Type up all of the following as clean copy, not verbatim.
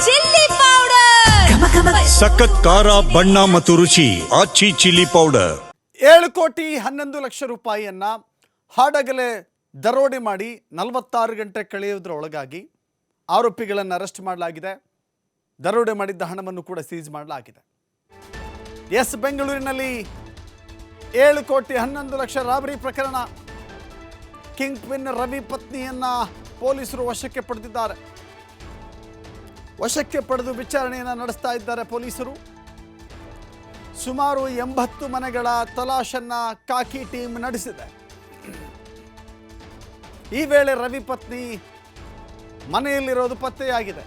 Chilli powder, ಸಖತ್ ಖಾರ ಬಣ್ಣ ಮತ್ತು ರುಚಿ ಆಚಿ ಚಿಲ್ಲಿ ಪೌಡರ್. 7,11,00,000 ರೂಪಾಯಿಯನ್ನ ಹಾಡಗಲೆ ದರೋಡೆ ಮಾಡಿ 46 ಗಂಟೆ ಕಳೆಯುವುದರೊಳಗಾಗಿ ಆರೋಪಿಗಳನ್ನು ಅರೆಸ್ಟ್ ಮಾಡಲಾಗಿದೆ. ದರೋಡೆ ಮಾಡಿದ್ದ ಹಣವನ್ನು ಕೂಡ ಸೀಸ್ ಮಾಡಲಾಗಿದೆ. ಬೆಂಗಳೂರಿನಲ್ಲಿ 7,11,00,000 ರಾಬರಿ ಪ್ರಕರಣ. ಕಿಂಗ್ ಪಿನ್ ರವಿ ಪತ್ನಿಯನ್ನ ಪೊಲೀಸರು ವಶಕ್ಕೆ ಪಡೆದಿದ್ದಾರೆ. ವಶಕ್ಕೆ ಪಡೆದು ವಿಚಾರಣೆಯನ್ನು ನಡೆಸ್ತಾ ಇದ್ದಾರೆ ಪೊಲೀಸರು. ಸುಮಾರು 80 ಮನೆಗಳ ತಲಾಶನ್ನ ಕಾಕಿ ಟೀಮ್ ನಡೆಸಿದೆ. ಈ ವೇಳೆ ರವಿ ಪತ್ನಿ ಮನೆಯಲ್ಲಿರೋದು ಪತ್ತೆಯಾಗಿದೆ.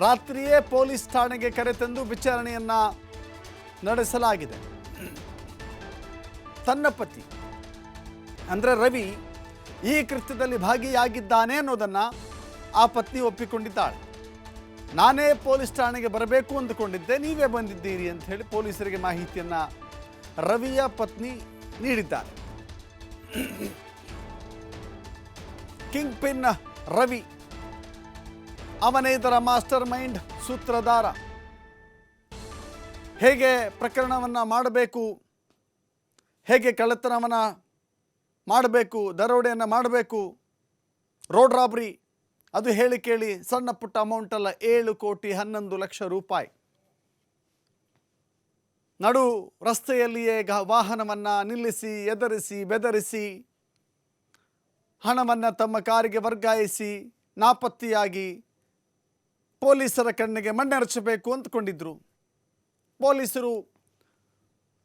ರಾತ್ರಿಯೇ ಪೊಲೀಸ್ ಠಾಣೆಗೆ ಕರೆತಂದು ವಿಚಾರಣೆಯನ್ನ ನಡೆಸಲಾಗಿದೆ. ತನ್ನ ಪತಿ ಅಂದರೆ ರವಿ ಈ ಕೃತ್ಯದಲ್ಲಿ ಭಾಗಿಯಾಗಿದ್ದಾನೆ ಅನ್ನೋದನ್ನು ಆ ಪತ್ನಿ ಒಪ್ಪಿಕೊಂಡಿದ್ದಾಳೆ. ನಾನೇ ಪೊಲೀಸ್ ಠಾಣೆಗೆ ಬರಬೇಕು ಅಂದುಕೊಂಡಿದ್ದೆ, ನೀವೇ ಬಂದಿದ್ದೀರಿ ಅಂತ ಹೇಳಿ ಪೊಲೀಸರಿಗೆ ಮಾಹಿತಿಯನ್ನು ರವಿಯ ಪತ್ನಿ ನೀಡಿದ್ದಾರೆ. ಕಿಂಗ್ ಪಿನ್ ರವಿ ಅವನೇ ಇದರ ಮಾಸ್ಟರ್ ಮೈಂಡ್, ಸೂತ್ರಧಾರ. ಹೇಗೆ ಪ್ರಕರಣವನ್ನು ಮಾಡಬೇಕು, ಹೇಗೆ ಕಳ್ಳತನವನ್ನು ಮಾಡಬೇಕು, ದರೋಡೆಯನ್ನು ಮಾಡಬೇಕು, ರೋಡ್ ರಾಬ್ರಿ, ಅದು ಹೇಳಿ ಕೇಳಿ ಸಣ್ಣ ಪುಟ್ಟ ಅಮೌಂಟ್ ಅಲ್ಲ, 7,11,00,000 ರೂಪಾಯಿ. ನಡು ರಸ್ತೆಯಲ್ಲಿಯೇ ವಾಹನವನ್ನು ನಿಲ್ಲಿಸಿ, ಎದುರಿಸಿ, ಬೆದರಿಸಿ, ಹಣವನ್ನು ತಮ್ಮ ಕಾರಿಗೆ ವರ್ಗಾಯಿಸಿ ನಾಪತ್ತೆಯಾಗಿ ಪೊಲೀಸರ ಕಣ್ಣಿಗೆ ಮಣ್ಣೆರಚಬೇಕು ಅಂದ್ಕೊಂಡಿದ್ರು. ಪೊಲೀಸರು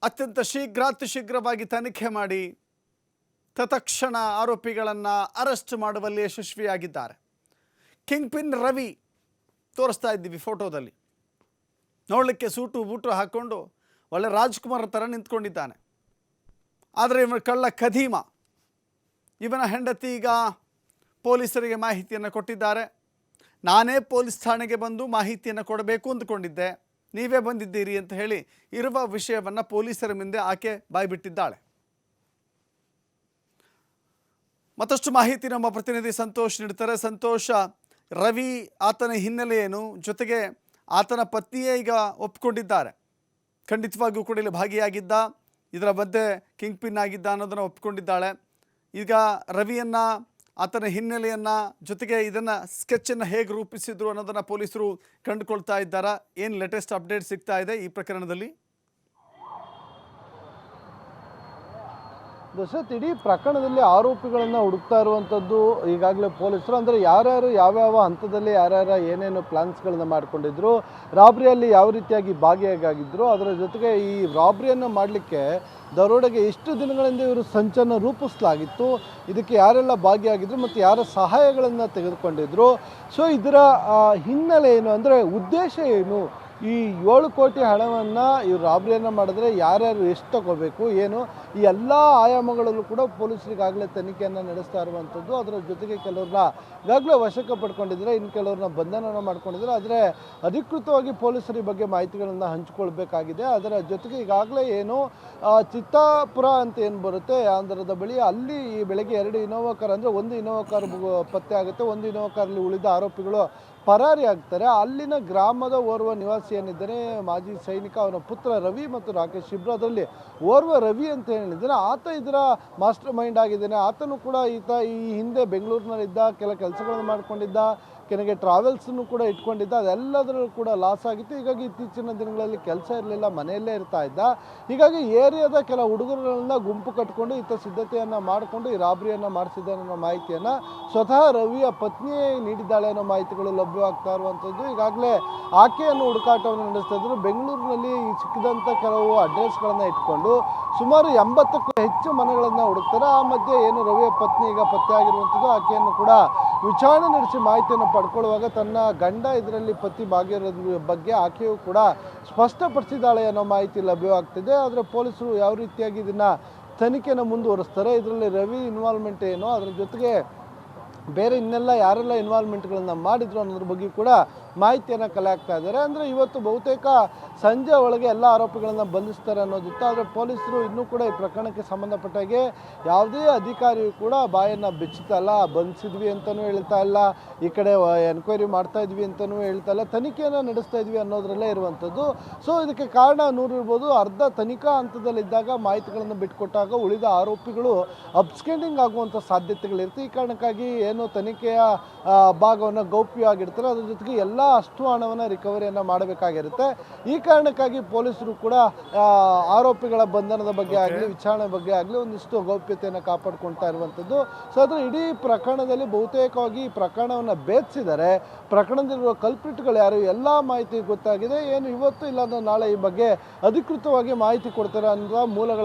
ಅತ್ಯಂತ ಶೀಘ್ರವಾಗಿ ತನಿಖೆ ಮಾಡಿ ತತ್ಕ್ಷಣ ಆರೋಪಿಗಳನ್ನು ಅರೆಸ್ಟ್ ಮಾಡುವಲ್ಲಿ ಯಶಸ್ವಿಯಾಗಿದ್ದಾರೆ. ಕಿಂಗ್ ಪಿನ್ ರವಿ ತೋರಿಸ್ತಾ ಇದ್ದೀವಿ ಫೋಟೋದಲ್ಲಿ. ನೋಡಲಿಕ್ಕೆ ಸೂಟು ಬೂಟು ಹಾಕ್ಕೊಂಡು ಒಳ್ಳೆ ರಾಜ್ಕುಮಾರ್ ಥರ ನಿಂತ್ಕೊಂಡಿದ್ದಾನೆ. ಆದರೆ ಇವನ ಕಳ್ಳ ಖದೀಮ, ಇವನ ಹೆಂಡತಿ ಈಗ ಪೊಲೀಸರಿಗೆ ಮಾಹಿತಿಯನ್ನು ಕೊಟ್ಟಿದ್ದಾರೆ. ನಾನೇ ಪೊಲೀಸ್ ಠಾಣೆಗೆ ಬಂದು ಮಾಹಿತಿಯನ್ನು ಕೊಡಬೇಕು ಅಂದುಕೊಂಡಿದ್ದೆ, ನೀವೇ ಬಂದಿದ್ದೀರಿ ಅಂತ ಹೇಳಿ ಇರುವ ವಿಷಯವನ್ನು ಪೊಲೀಸರ ಮುಂದೆ ಆಕೆ ಬಾಯ್ಬಿಟ್ಟಿದ್ದಾಳೆ. ಮತ್ತಷ್ಟು ಮಾಹಿತಿ ನಮ್ಮ ಪ್ರತಿನಿಧಿ ಸಂತೋಷ್ ನೀಡ್ತಾರೆ. ಸಂತೋಷ, ರವಿ ಆತನ ಹಿನ್ನೆಲೆ ಏನು, ಜೊತೆಗೆ ಆತನ ಪತ್ನಿಯೇ ಈಗ ಒಪ್ಪಿಕೊಂಡಿದ್ದಾರೆ, ಖಂಡಿತವಾಗಿಯೂ ಕೂಡ ಇಲ್ಲಿ ಭಾಗಿಯಾಗಿದ್ದ, ಇದರ ಮಧ್ಯೆ ಕಿಂಗ್ ಪಿನ್ ಆಗಿದ್ದ ಅನ್ನೋದನ್ನು ಒಪ್ಪಿಕೊಂಡಿದ್ದಾಳೆ. ಈಗ ರವಿಯನ್ನು, ಆತನ ಹಿನ್ನೆಲೆಯನ್ನು, ಜೊತೆಗೆ ಇದನ್ನು ಸ್ಕೆಚ್ಚನ್ನು ಹೇಗೆ ರೂಪಿಸಿದ್ರು ಅನ್ನೋದನ್ನು ಪೊಲೀಸರು ಕಂಡುಕೊಳ್ತಾ ಇದ್ದಾರಾ? ಏನು ಲೇಟೆಸ್ಟ್ ಅಪ್ಡೇಟ್ ಸಿಗ್ತಾ ಇದೆ ಈ ಪ್ರಕರಣದಲ್ಲಿ? ದಶರಥ್, ಇಡೀ ಪ್ರಕರಣದಲ್ಲಿ ಆರೋಪಿಗಳನ್ನು ಹುಡುಕ್ತಾ ಇರುವಂಥದ್ದು ಈಗಾಗಲೇ ಪೊಲೀಸರು. ಅಂದರೆ ಯಾರ್ಯಾರು ಯಾವ್ಯಾವ ಹಂತದಲ್ಲಿ ಯಾರ್ಯಾರ ಏನೇನು ಪ್ಲಾನ್ಸ್ಗಳನ್ನ ಮಾಡ್ಕೊಂಡಿದ್ರು, ರಾಬ್ರಿಯಲ್ಲಿ ಯಾವ ರೀತಿಯಾಗಿ ಭಾಗಿಯಾಗಿದ್ರು, ಅದರ ಜೊತೆಗೆ ಈ ರಾಬ್ರಿಯನ್ನು ಮಾಡಲಿಕ್ಕೆ ದರೋಡೆಗೆ ಎಷ್ಟು ದಿನಗಳಿಂದ ಇವರು ಸಂಚನ್ನು ರೂಪಿಸಲಾಗಿತ್ತು, ಇದಕ್ಕೆ ಯಾರೆಲ್ಲ ಭಾಗಿಯಾಗಿದ್ರು ಮತ್ತು ಯಾರ ಸಹಾಯಗಳನ್ನು ತೆಗೆದುಕೊಂಡಿದ್ರು, ಸೊ ಇದರ ಹಿನ್ನೆಲೆ ಏನು, ಅಂದರೆ ಉದ್ದೇಶ ಏನು, ಈ 7 ಕೋಟಿ ಹಣವನ್ನು ಇವರು ರಾಬ್ರಿಯನ್ನು ಮಾಡಿದ್ರೆ ಯಾರ್ಯಾರು ಎಷ್ಟು ತಗೋಬೇಕು ಏನು, ಈ ಎಲ್ಲ ಆಯಾಮಗಳಲ್ಲೂ ಕೂಡ ಪೊಲೀಸರಿಗಾಗಲೇ ತನಿಖೆಯನ್ನು ನಡೆಸ್ತಾ ಇರುವಂಥದ್ದು. ಅದರ ಜೊತೆಗೆ ಕೆಲವ್ರನ್ನ ಈಗಾಗಲೇ ವಶಕ್ಕೆ ಪಡ್ಕೊಂಡಿದ್ದಾರೆ, ಇನ್ನು ಕೆಲವ್ರನ್ನ ಬಂಧನ ಮಾಡ್ಕೊಂಡಿದ್ದಾರೆ. ಆದರೆ ಅಧಿಕೃತವಾಗಿ ಪೊಲೀಸರ ಬಗ್ಗೆ ಮಾಹಿತಿಗಳನ್ನು ಹಂಚಿಕೊಳ್ಬೇಕಾಗಿದೆ. ಅದರ ಜೊತೆಗೆ ಈಗಾಗಲೇ ಏನು ಚಿತ್ತಾಪುರ ಅಂತ ಏನು ಬರುತ್ತೆ ಆಂಧ್ರದ ಬಳಿ, ಅಲ್ಲಿ ಈ ಬೆಳಗ್ಗೆ 2 ಇನೋವಾ ಕಾರ್, ಅಂದರೆ ಒಂದು ಇನೋವಾ ಕಾರ್ ಪತ್ತೆ ಆಗುತ್ತೆ, ಒಂದು ಇನೋವಾ ಕಾರಲ್ಲಿ ಉಳಿದ ಆರೋಪಿಗಳು ಪರಾರಿ ಆಗ್ತಾರೆ. ಅಲ್ಲಿನ ಗ್ರಾಮದ ಓರ್ವ ನಿವಾಸಿ ಏನಿದ್ದಾನೆ, ಮಾಜಿ ಸೈನಿಕ, ಅವನ ಪುತ್ರ ರವಿ ಮತ್ತು ರಾಕೇಶ್ ಇಬ್ಬರು, ಅದರಲ್ಲಿ ಓರ್ವ ರವಿ ಅಂತ ಹೇಳಿದ್ದಾನೆ, ಆತ ಇದರ ಮಾಸ್ಟರ್ ಮೈಂಡ್ ಆಗಿದ್ದಾನೆ. ಆತನು ಕೂಡ ಈ ಹಿಂದೆ ಬೆಂಗಳೂರಿನಲ್ಲಿದ್ದ, ಕೆಲ ಕೆಲಸಗಳನ್ನು ಮಾಡಿಕೊಂಡಿದ್ದ, ಕೆನಗೆ ಟ್ರಾವೆಲ್ಸನ್ನು ಕೂಡ ಇಟ್ಕೊಂಡಿದ್ದ, ಅದೆಲ್ಲದರಲ್ಲೂ ಕೂಡ ಲಾಸ್ ಆಗಿತ್ತು. ಹೀಗಾಗಿ ಇತ್ತೀಚಿನ ದಿನಗಳಲ್ಲಿ ಕೆಲಸ ಇರಲಿಲ್ಲ, ಮನೆಯಲ್ಲೇ ಇರ್ತಾ ಇದ್ದ. ಹೀಗಾಗಿ ಏರಿಯಾದ ಕೆಲ ಹುಡುಗರುಗಳನ್ನ ಗುಂಪು ಕಟ್ಕೊಂಡು ಈತ ಸಿದ್ಧತೆಯನ್ನು ಮಾಡಿಕೊಂಡು ಈ ರಾಬ್ರಿಯನ್ನು ಮಾಡಿಸಿದ್ದಾನೆ ಅನ್ನೋ ಮಾಹಿತಿಯನ್ನು ಸ್ವತಃ ರವಿಯ ಪತ್ನಿಯೇ ನೀಡಿದ್ದಾಳೆ ಅನ್ನೋ ಮಾಹಿತಿಗಳು ಲಭ್ಯವಾಗ್ತಾ ಇರುವಂಥದ್ದು. ಈಗಾಗಲೇ ಆಕೆಯನ್ನು ಹುಡುಕಾಟವನ್ನು ನಡೆಸ್ತಾ ಇದ್ರು. ಬೆಂಗಳೂರಿನಲ್ಲಿ ಸಿಕ್ಕಿದಂಥ ಕೆಲವು ಅಡ್ರೆಸ್ಗಳನ್ನು ಇಟ್ಕೊಂಡು ಸುಮಾರು 80ಕ್ಕೂ ಹೆಚ್ಚು ಮನೆಗಳನ್ನು ಹುಡುಕ್ತಾರೆ. ಆ ಮಧ್ಯೆ ಏನು ರವಿಯ ಪತ್ನಿ ಈಗ ಪತ್ತೆಯಾಗಿರುವಂಥದ್ದು, ಆಕೆಯನ್ನು ಕೂಡ ವಿಚಾರಣೆ ನಡೆಸಿ ಮಾಹಿತಿಯನ್ನು ಪಡ್ಕೊಳ್ಳುವಾಗ ತನ್ನ ಗಂಡ ಇದರಲ್ಲಿ ಪತಿ ಭಾಗಿರೋದ್ರ ಬಗ್ಗೆ ಆಕೆಯು ಕೂಡ ಸ್ಪಷ್ಟಪಡಿಸಿದ್ದಾಳೆ ಅನ್ನೋ ಮಾಹಿತಿ ಲಭ್ಯವಾಗ್ತಿದೆ. ಆದರೆ ಪೊಲೀಸರು ಯಾವ ರೀತಿಯಾಗಿ ಇದನ್ನು ತನಿಖೆಯನ್ನು ಮುಂದುವರಿಸ್ತಾರೆ, ಇದರಲ್ಲಿ ರವಿ ಇನ್ವಾಲ್ವ್ಮೆಂಟ್ ಏನು, ಅದರ ಜೊತೆಗೆ ಬೇರೆ ಇನ್ನೆಲ್ಲ ಯಾರೆಲ್ಲ ಇನ್ವಾಲ್ವ್ಮೆಂಟ್ಗಳನ್ನು ಮಾಡಿದ್ರು ಅನ್ನೋದ್ರ ಬಗ್ಗೆ ಕೂಡ ಮಾಹಿತಿಯನ್ನು ಕಲೆ ಹಾಕ್ತಾ ಇದ್ದಾರೆ. ಅಂದರೆ ಇವತ್ತು ಬಹುತೇಕ ಸಂಜೆ ಒಳಗೆ ಎಲ್ಲ ಆರೋಪಿಗಳನ್ನು ಬಂಧಿಸ್ತಾರೆ ಅನ್ನೋದಿತ್ತು. ಆದರೆ ಪೊಲೀಸರು ಇನ್ನೂ ಕೂಡ ಈ ಪ್ರಕರಣಕ್ಕೆ ಸಂಬಂಧಪಟ್ಟಾಗೆ ಯಾವುದೇ ಅಧಿಕಾರಿಯು ಕೂಡ ಬಾಯನ್ನು ಬಿಚ್ಚುತ್ತಾ ಇಲ್ಲ. ಬಂಧಿಸಿದ್ವಿ ಅಂತಲೂ ಹೇಳ್ತಾ ಇಲ್ಲ, ಈ ಕಡೆ ಎನ್ಕ್ವೈರಿ ಮಾಡ್ತಾ ಇದ್ವಿ ಅಂತಲೂ ಹೇಳ್ತಾ ಇಲ್ಲ, ತನಿಖೆಯನ್ನು ನಡೆಸ್ತಾ ಇದ್ವಿ ಅನ್ನೋದ್ರಲ್ಲೇ ಇರುವಂಥದ್ದು. ಸೊ ಇದಕ್ಕೆ ಕಾರಣ ನೂರಿರ್ಬೋದು, ಅರ್ಧ ತನಿಖಾ ಹಂತದಲ್ಲಿದ್ದಾಗ ಮಾಹಿತಿಗಳನ್ನು ಬಿಟ್ಟುಕೊಟ್ಟಾಗ ಉಳಿದ ಆರೋಪಿಗಳು ಅಬ್ಸ್ಕೆಂಡಿಂಗ್ ಆಗುವಂಥ ಸಾಧ್ಯತೆಗಳಿರುತ್ತೆ. ಈ ಕಾರಣಕ್ಕಾಗಿ ಏನು ತನಿಖೆಯ ಭಾಗವನ್ನು ಗೌಪ್ಯವಾಗಿರ್ತಾರೆ, ಅದ್ರ ಜೊತೆಗೆ ಎಲ್ಲ ಅಷ್ಟು ಹಣವನ್ನು ರಿಕವರಿಯನ್ನು ಮಾಡಬೇಕಾಗಿರುತ್ತೆ. ಈ ಕಾರಣಕ್ಕಾಗಿ ಪೊಲೀಸರು ಕೂಡ ಆರೋಪಿಗಳ ಬಂಧನದ ಬಗ್ಗೆ ಆಗಲಿ ವಿಚಾರಣೆ ಬಗ್ಗೆ ಆಗಲಿ ಒಂದಿಷ್ಟು ಗೌಪ್ಯತೆಯನ್ನು ಕಾಪಾಡ್ಕೊಳ್ತಾ ಇರುವಂಥದ್ದು. ಸೊ ಅದರ ಇಡೀ ಪ್ರಕರಣದಲ್ಲಿ ಬಹುತೇಕವಾಗಿ ಈ ಪ್ರಕರಣವನ್ನು ಭೇದಿಸಿದರೆ ಪ್ರಕರಣದಲ್ಲಿರುವ ಕಲ್ಪಿಟ್ಗಳು ಯಾರು ಎಲ್ಲ ಮಾಹಿತಿ ಗೊತ್ತಾಗಿದೆ. ಏನು ಇವತ್ತು ಇಲ್ಲಾಂದ್ರೆ ನಾಳೆ ಈ ಬಗ್ಗೆ ಅಧಿಕೃತವಾಗಿ ಮಾಹಿತಿ ಕೊಡ್ತಾರೆ ಅನ್ನೋ ಮೂಲಗಳ